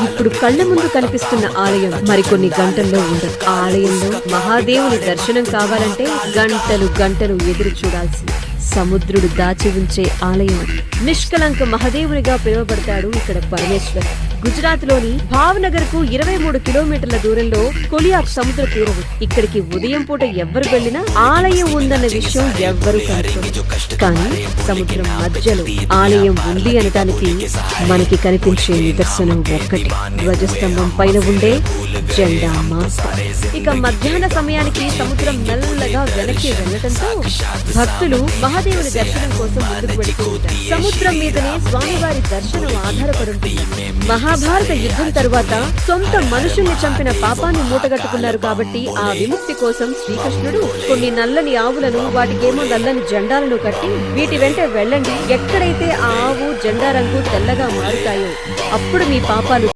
ఇప్పుడు కళ్ళ ముందు కనిపిస్తున్న ఆలయం మరికొన్ని గంటల్లో ఉండదు. ఆలయంలో మహాదేవుని దర్శనం కావాలంటే గంటలు గంటలు ఎదురు చూడాల్సింది. సముద్రుడు దాచి ఉంచే ఆలయం. నిష్కలంక మహాదేవునిగా పిలువబడతాడు ఇక్కడ పరమేశ్వర్. గుజరాత్ లోని భావనగర్ కు 23 కిలోమీటర్ల దూరంలో కొలియాక్ సముద్ర తీరం. ఇక్కడికి ఉదయం పూట ఎవ్వరు వెళ్లినా ఆలయం ఉందన్న విషయం ఎవ్వరూ కనుక్కోరు. కానీ సముద్రం మధ్యలో ఆలయం ఉంది అనటానికి మనకి కనిపించే నిదర్శనం ఒక్కటి, ధ్వజస్తంభం పైన ఉండే జెండా మాస్టర్. ఇక మధ్యాహ్న సమయానికి సముద్రం మెల్లగా వెనక్కి వెళ్లటంతో భక్తులు మహాదేవుని దర్శనం కోసం ముందుకు వెళుతూ ఉంటారు. సముద్రం మీదనే స్వామివారి దర్శనం ఆధారపడుతుంది. మహాభారత యుద్ధం తరువాత సొంత మనుషుల్ని చంపిన పాపాన్ని మూటగట్టుకున్నారు కాబట్టి ఆ విముక్తి కోసం శ్రీకృష్ణుడు కొన్ని నల్లని ఆవులను, వాటికేమో నల్లని జెండాలను కట్టి వీటి వెంట వెళ్ళండి, ఎక్కడైతే ఆ ఆవు జెండా రంగు తెల్లగా మారుతాయో అప్పుడు మీ పాపాలు